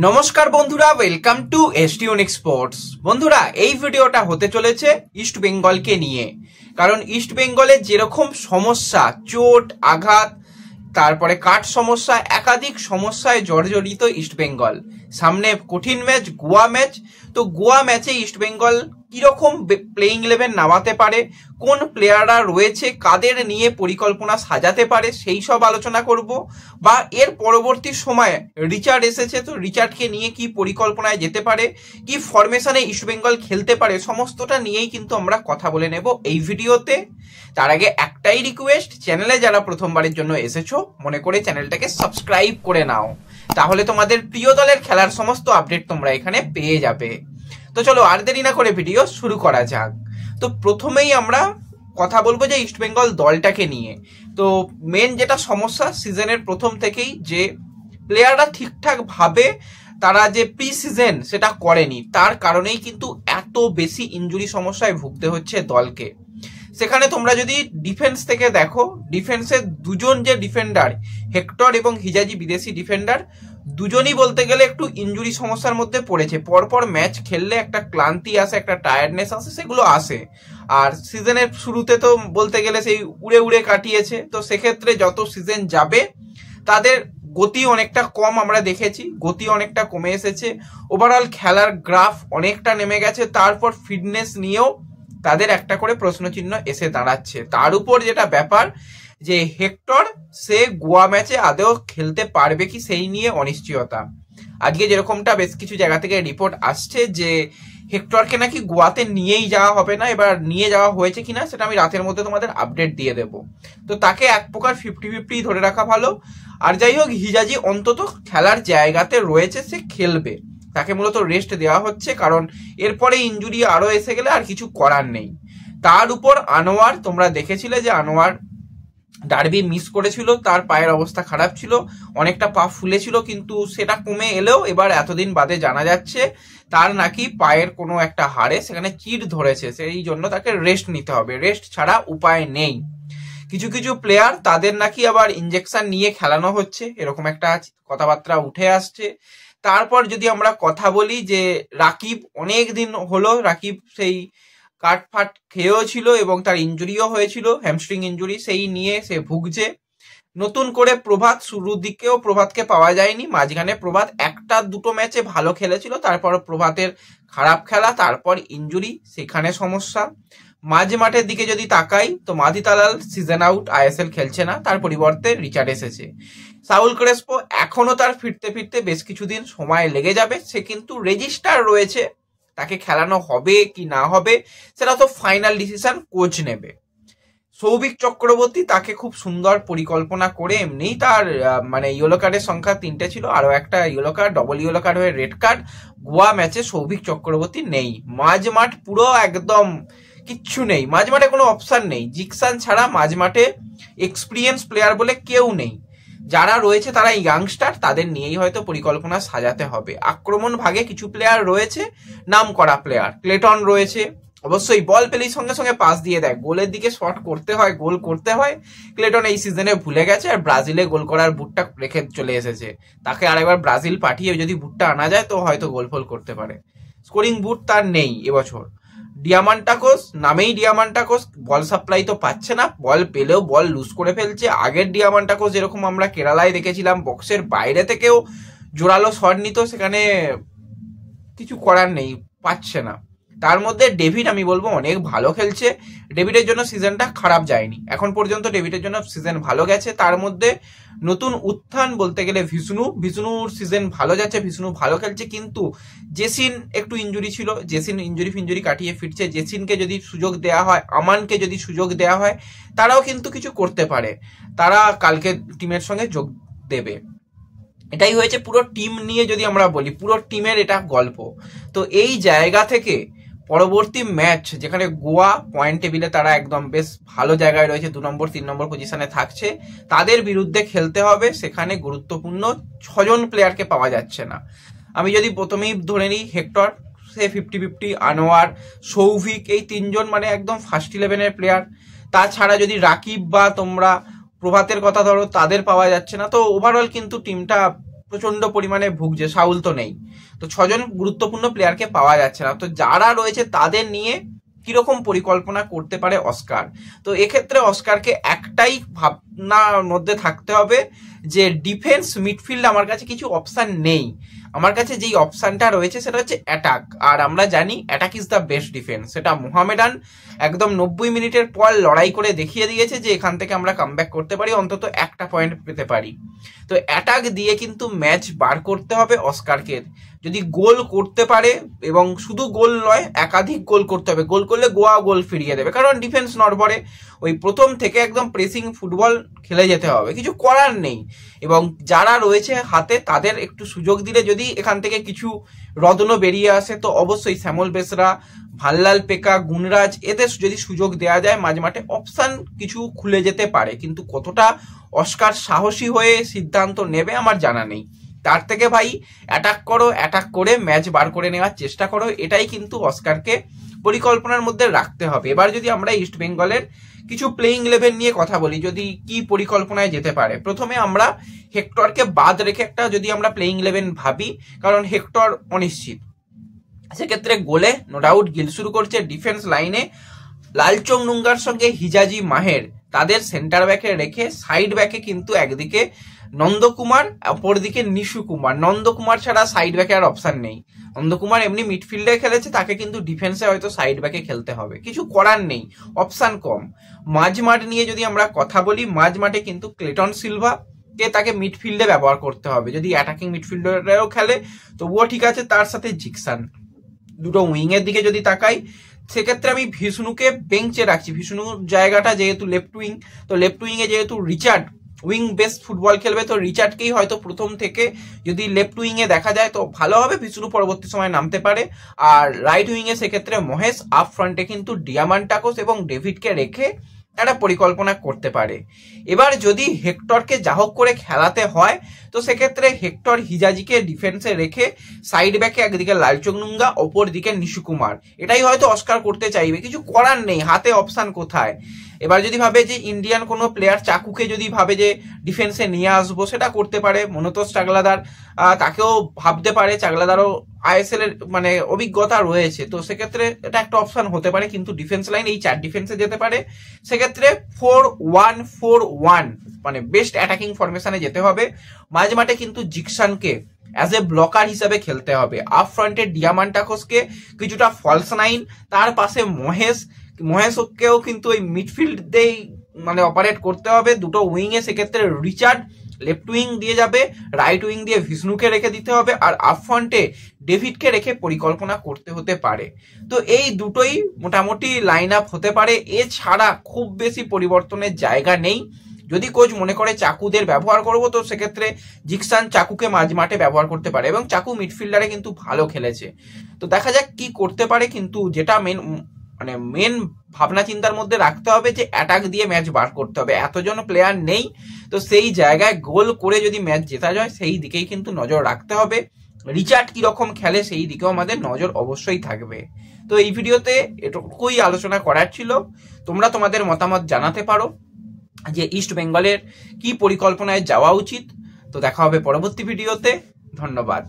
নমস্কার বন্ধুরা, welcome to এসটিউনিক sports. বন্ধুরা, এই ভিডিওটা হতে চলেছে ইস্ট বেঙ্গলকে নিয়ে। কারণ ইস্ট বেঙ্গলের যেরকম সমস্যা, চোট আঘাত, তারপরে কাট সমস্যা, একাধিক সমস্যায় জর্জরিত ইস্ট বেঙ্গল। সামনে কঠিন ম্যাচ, গোয়া ম্যাচ। তো গোয়া ম্যাচে ইস্ট বেঙ্গল কিরকম প্লেইং ইলেভেন নামাতে পারে, কোন প্লেয়াররা রয়েছে, কাদের নিয়ে পরিকল্পনা সাজাতে পারে, সেই সব আলোচনা করব। বা এর পরবর্তী সময়ে রিচার্ড এসেছে, তো রিচার্ডকে নিয়ে কি পরিকল্পনায় যেতে পারে, কি ফরমেশনে ইস্ট বেঙ্গল খেলতে পারে, সমস্তটা নিয়েই কিন্তু আমরা কথা বলে নেব এই ভিডিওতে। তার আগে একটাই রিকোয়েস্ট, চ্যানেলে যারা প্রথমবারের জন্য এসেছো মনে করে চ্যানেলটাকে সাবস্ক্রাইব করে নাও, তাহলে তোমাদের প্রিয় দলের খেলার সমস্ত আপডেট তোমরা এখানে পেয়ে যাবে। তো চলো আর দেরি না করে ভিডিও শুরু করা যাক। তো প্রথমেই আমরা কথা বলবো যে ইস্ট বেঙ্গল দলটাকে নিয়ে। তো মেন যেটা সমস্যা সিজনের প্রথম থেকেই, যে প্লেয়াররা ঠিকঠাক ভাবে তারা যে প্রি সিজন সেটা করেনি, তার কারণেই কিন্তু এত বেশি ইনজুরি সমস্যায় ভুগতে হচ্ছে দলকে। সেখানে তোমরা যদি ডিফেন্স থেকে দেখো, ডিফেন্সের দুজন যে ডিফেন্ডার, হেক্টর এবং হিজাজি বিদেশি ডিফেন্ডার, দুজনই বলতে গেলে একটু ইনজুরি সমস্যার মধ্যে পড়েছে। পরপর ম্যাচ খেললে একটা ক্লান্তি আসে, একটা টায়ার্ডনেস আসে, সেগুলো আসে। আর সিজনের শুরুতে তো বলতে গেলে সেই উড়ে উড়ে কাটিয়েছে। তো সেক্ষেত্রে যত সিজন যাবে তাদের গতি অনেকটা কম আমরা দেখেছি, গতি অনেকটা কমে এসেছে, ওভারঅল খেলার গ্রাফ অনেকটা নেমে গেছে। তারপর ফিটনেস নিয়েও তাদের একটা করে প্রশ্নচিহ্ন এসে দাঁড়াচ্ছে। তার উপর যেটা ব্যাপার যে হেক্টর সে গোয়া ম্যাচে আদৌ খেলতে পারবে কি, সেই নিয়ে অনিশ্চয়তা। আজকে যেরকমটা বেশ কিছু জায়গা থেকে রিপোর্ট আসছে যে হেক্টরকে নাকি গোয়াতে নিয়েই যাওয়া হবে না। এবার নিয়ে যাওয়া হয়েছে কিনা সেটা আমি রাতের মধ্যে তোমাদের আপডেট দিয়ে দেব। তো তাকে এক প্রকার 50-50 ধরে রাখা ভালো। আর যাই হোক, হিজাজি অন্তত খেলার জায়গাতে রয়েছে, সে খেলবে। তাকে মূলত রেস্ট দেওয়া হচ্ছে, কারণ এরপরে ইনজুরি আরো এসে গেলে আর কিছু করার নেই। তার উপর আনোয়ার, তোমরা দেখেছিলে যে আনোয়ার ডার্বি মিস করেছিল, তার পায়ের অবস্থা খারাপ ছিল, অনেকটা পা ফুলেছিল, কিন্তু সেটা কমে এলেও এবার এতদিন বাদে জানা যাচ্ছে তার নাকি পায়ের কোনো একটা হাড়ে সেখানে চিড় ধরেছে। সেই জন্য তাকে রেস্ট নিতে হবে, রেস্ট ছাড়া উপায় নেই। কিছু কিছু প্লেয়ার তাদের নাকি আবার ইনজেকশন নিয়ে খেলানো হচ্ছে, এরকম একটা কথাবার্তা উঠে আসছে। তারপর যদি আমরা কথা বলি যে রাকিব, অনেক দিন হলো রাকিব সেই কাটফাট খেয়েও ছিল এবং তার ইনজুরিও হয়েছিল, হ্যামস্ট্রিং ইনজুরি, সেই নিয়ে সে ভুগছে। নতুন করে প্রভাত, শুরুর দিকেও প্রভাতকে পাওয়া যায়নি, মাঝখানে প্রভাত একটা দুটো ম্যাচে ভালো খেলেছিল, তারপর প্রভাতের খারাপ খেলা, তারপর ইনজুরি, সেখানে সমস্যা। মাঝ মাঠের দিকে যদি তাকাই তো মাধি তালাল সিজন আউট, আইএসএল খেলছে না, তার পরিবর্তে রিচার্ড এসেছে। সাউল ক্রেসপো এখনো তার ফিরতে ফিরতে বেশ কিছুদিন সময় লেগে যাবে, সে কিন্তু রেজিস্টার রয়েছে, তাকে খেলানো হবে কি না হবে সেটা তো ফাইনাল ডিসিশন কোচ নেবে। সৌভিক চক্রবর্তী, তাকে খুব সুন্দর পরিকল্পনা করে, এমনিই তার মানে ইয়েলো কার্ডের সংখ্যা 3টে ছিল, আরো একটা yellow card, double yellow card হয়ে রেড কার্ড। গোয়া ম্যাচে সৌভিক চক্রবর্তী নেই, মাঝ মাঠ পুরো একদম কিচ্ছু নেই, মাঝ মাঠে কোনো অপশন নেই। জিকসান ছাড়া মাঝ মাঠে এক্সপিরিয়েন্স প্লেয়ার বলে কেউ নেই। যারা রয়েছে তারা ইয়াংস্টার, তাদের নিয়েই হয়তো পরিকল্পনা সাজাতে হবে। আক্রমণ ভাগে কিছু প্লেয়ার রয়েছে, নাম করা প্লেয়ার, ক্লেটন রয়েছে, অবশ্যই বল পেলেই সঙ্গে সঙ্গে পাস দিয়ে দেয়, গোলের দিকে শট করতে হয়, গোল করতে হয়। ক্লেটন এই সিজনে ভুলে গেছে, আর ব্রাজিলে গোল করার বুটটা রেখে চলে এসেছে। তাকে আরেকবার ব্রাজিল পাঠিয়ে যদি বুটটা আনা যায় তো হয়তো গোল ফোল করতে পারে। স্কোরিং বুট তার নেই এবছর। ডিয়ামান্টাকোস, নামেই ডিয়ামান্টাকোস, বল সাপ্লাই তো পাচ্ছে না, বল পেলেও বল লুজ করে ফেলছে। আগের ডিয়ামান্টাকোস যেরকম আমরা কেরালায় দেখেছিলাম, বক্সের বাইরে থেকেও জোরালো শট নিত, সেখানে কিছু করার নেই, পাচ্ছে না। তার মধ্যে ডেভিড, আমি বলবো অনেক ভালো খেলছে, ডেভিডের জন্য সিজনটা খারাপ যায়নি এখন পর্যন্ত, ডেভিডের জন্য সিজন ভালো গেছে। তার মধ্যে নতুন উত্থান বলতে গেলে বিষ্ণুর সিজন ভালো যাচ্ছে, বিষ্ণু ভালো খেলছে। কিন্তু জেসিন একটু ইনজুরি ছিল, জেসিন ইনজুরি কাটিয়ে ফিরছে। জেসিনকে যদি সুযোগ দেওয়া হয়, আমানকে যদি সুযোগ দেওয়া হয়, তারাও কিন্তু কিছু করতে পারে, তারা কালকে টিমের সঙ্গে যোগ দেবে। এটাই হয়েছে পুরো টিম নিয়ে যদি আমরা বলি, পুরো টিমের এটা গল্প। তো এই জায়গা থেকে পরবর্তী ম্যাচ, যেখানে গোয়া পয়েন্ট টেবিলে তারা একদম বেশ ভালো জায়গায় রয়েছে, 2 নম্বর 3 নম্বর পজিশনে থাকছে, তাদের বিরুদ্ধে খেলতে হবে। সেখানে গুরুত্বপূর্ণ 6জন প্লেয়ারকে পাওয়া যাচ্ছে না। আমি যদি প্রথমেই ধরে নিই হেক্টর, সে 50-50, আনোয়ার, সৌভিক, এই 3জন মানে একদম ফার্স্ট 11-এর প্লেয়ার। তাছাড়া যদি রাকিব বা তোমরা প্রভাতের কথা ধরো, তাদের পাওয়া যাচ্ছে না। তো ওভারঅল কিন্তু টিমটা প্রচন্ড পরিমাণে ভুগছে, সাউল তো নেই, তো 6 জন গুরুত্বপূর্ণ প্লেয়ারকে পাওয়া যাচ্ছে না। তো যারা রয়েছে তাদের নিয়ে কিরকম পরিকল্পনা করতে পারে অস্কার? তো এক্ষেত্রে অস্কারকে একটাই ভাবনার মধ্যে থাকতে হবে যে ডিফেন্স মিডফিল্ড আমার কাছে কিছু অপশন নেই, আমার কাছে যেই অপশনটা রয়েছে সেটা হচ্ছে অ্যাটাক। আর আমরা জানি attack is the best defence, সেটা মোহামেডান একদম 90 মিনিটের পর লড়াই করে দেখিয়ে দিয়েছে যে এখান থেকে আমরা কামব্যাক করতে পারি, অন্তত একটা পয়েন্ট পেতে পারি। তো অ্যাটাক দিয়ে কিন্তু ম্যাচ বার করতে হবে অস্কারকে। যদি গোল করতে পারে, এবং শুধু গোল নয় একাধিক গোল করতে হবে, গোল করলে গোয়া গোল ফিরিয়ে দেবে, কারণ ডিফেন্স নড়বড়ে, ওই প্রথম থেকে একদম প্রেসিং ফুটবল খেলে যেতে হবে, কিছু করার নেই। এবং যারা রয়েছে হাতে তাদের একটু সুযোগ দিলে যদি এখান থেকে কিছু রত্ন বেরিয়ে আসে, তো অবশ্যই শ্যামল বেসরা, ভাল্লাল পেকা, গুণরাজ, এদের যদি সুযোগ দেওয়া যায় মাঝ মাঠে, অপশান কিছু খুলে যেতে পারে। কিন্তু কতটা অস্কার সাহসী হয়ে সিদ্ধান্ত নেবে আমার জানা নেই। তার থেকে ভাই অ্যাটাক করো, অ্যাটাক করে ম্যাচ বার করে নেওয়ার চেষ্টা করো, এটাই কিন্তু অস্কারকে পরিকল্পনার মধ্যে রাখতে হবে। এবার যদি আমরা ইস্ট বেঙ্গলের কিছু প্লেইং ইলেভেন নিয়ে কথা বলি, যদি কি পরিকল্পনায় যেতে পারে, প্রথমে আমরা হেক্টরকে বাদ রেখে একটা যদি আমরা প্লেইং ইলেভেন ভাবি, কারণ হেক্টর অনিশ্চিত, সেক্ষেত্রে গোলে নো ডাউট গিল শুরু করছে। ডিফেন্স লাইনে লালচং নুঙ্গার সঙ্গে হিজাজি মাহের তাদের সেন্টার ব্যাকে রেখে, সাইড ব্যাকে কিন্তু একদিকে নন্দকুমার, অপরদিকে নিশু কুমার। নন্দকুমার ছাড়া সাইড ব্যাকে আর অপশন নেই। নন্দকুমার এমনি মিডফিল্ডে খেলেছে, তাকে কিন্তু ডিফেন্সে হয়তো সাইড ব্যাকে খেলতে হবে, কিছু করার নেই, অপশন কম। মাঝমাঠ নিয়ে যদি আমরা কথা বলি, মাঝমাঠে কিন্তু ক্লেটন সিলভা কে তাকে মিডফিল্ডে ব্যবহার করতে হবে, যদি অ্যাটাকিং মিডফিল্ডারেও খেলে তবুও ঠিক আছে, তার সাথে জিকসান। দুটো উইং এর দিকে যদি তাকাই, সেক্ষেত্রে আমি ভিষ্ণুকে বেঞ্চে রাখছি। ভিষ্ণুর জায়গাটা যেহেতু লেফট উইং, তো লেফট উইং এ যেহেতু রিচার্ড উইং বেস্ট ফুটবল খেলবে, তো রিচার্ডকেই হয়তো প্রথম থেকে যদি লেফট উইং এ দেখা যায় তো ভালো হবে, ভিষ্ণু পরবর্তী সময় নামতে পারে। আর রাইট উইং এ সেক্ষেত্রে মহেশ, আপ ফ্রন্টে কিন্তু ডিয়ামান্টাকোস এবং ডেভিডকে রেখে একটা পরিকল্পনা করতে পারে। এবার যদি হেক্টরকে যা হোক করে খেলাতে হয়, তো সেক্ষেত্রে হেক্টর হিজাজিকে ডিফেন্সে রেখে সাইড ব্যাকে একদিকে লালচং নুঙ্গা, অপর দিকে নিশু কুমার, এটাই হয়তো অস্কার করতে চাইবে, কিছু করার নেই, হাতে অপশন কোথায়। এবার যদি ভাবে যে ইন্ডিয়ান কোনো প্লেয়ার চাকুকে যদি ভাবে যে ডিফেন্সে নিয়ে আসবো, সেটা করতে পারে। মনোতোষ চাগলাদার তাকেও ভাবতে পারে, চাগলাদারও আইএসএল এর মানে অভিজ্ঞতা রয়েছে, তো সেক্ষেত্রে এটা একটা অপশন হতে পারে। কিন্তু ডিফেন্স লাইন এই 4 ডিফেন্সে যেতে পারে, সেক্ষেত্রে 4-1-4-1 মানে বেস্ট অ্যাটাকিং ফরমেশনে যেতে হবে। মাঝ মাঠে কিন্তু জিকসানকে অ্যাজ এ ব্লকার হিসাবে খেলতে হবে, আপ ফ্রন্টে ডিয়ামান্টাকোসকে কিছুটা ফলস নাইন, তার পাশে মহেশকেও কিন্তু ওই মিডফিল্ডেই মানে অপারেট করতে হবে। দুটো উইং এ সেক্ষেত্রে রিচার্ড লেফট উইং দিয়ে যাবে, রাইট উইং দিয়ে ভিষ্ণুকে রেখে দিতে হবে, আর আপ ফ্রন্টে ডেভিডকে রেখে পরিকল্পনা করতে হতে পারে। তো এই দুটোই মোটামুটি লাইন আপ হতে পারে, এছাড়া খুব বেশি পরিবর্তনের জায়গা নেই। যদি কোচ মনে করে চাকুদের ব্যবহার করবো, তো সেক্ষেত্রে জিকসান চাকুকে মাঝ মাঠে ব্যবহার করতে পারে, এবং চাকু মিডফিল্ডারে কিন্তু ভালো খেলেছে। তো দেখা যাক কি করতে পারে, কিন্তু যেটা মেন ভাবনা চিন্তার মধ্যে রাখতে হবে যে অ্যাটাক দিয়ে ম্যাচ বার করতে হবে, এতজন প্লেয়ার নেই, তো সেই জায়গায় গোল করে যদি ম্যাচ জেতা যায় সেই দিকেই কিন্তু নজর রাখতে হবে। রিচার্ড কিরকম খেলে সেই দিকেও আমাদের নজর অবশ্যই থাকবে। তো এই ভিডিওতে এটুকুই আলোচনা করার ছিল, তোমরা তোমাদের মতামত জানাতে পারো যে ইস্ট বেঙ্গলের কি পরিকল্পনায় যাওয়া উচিত। তো দেখা হবে পরবর্তী ভিডিওতে, ধন্যবাদ।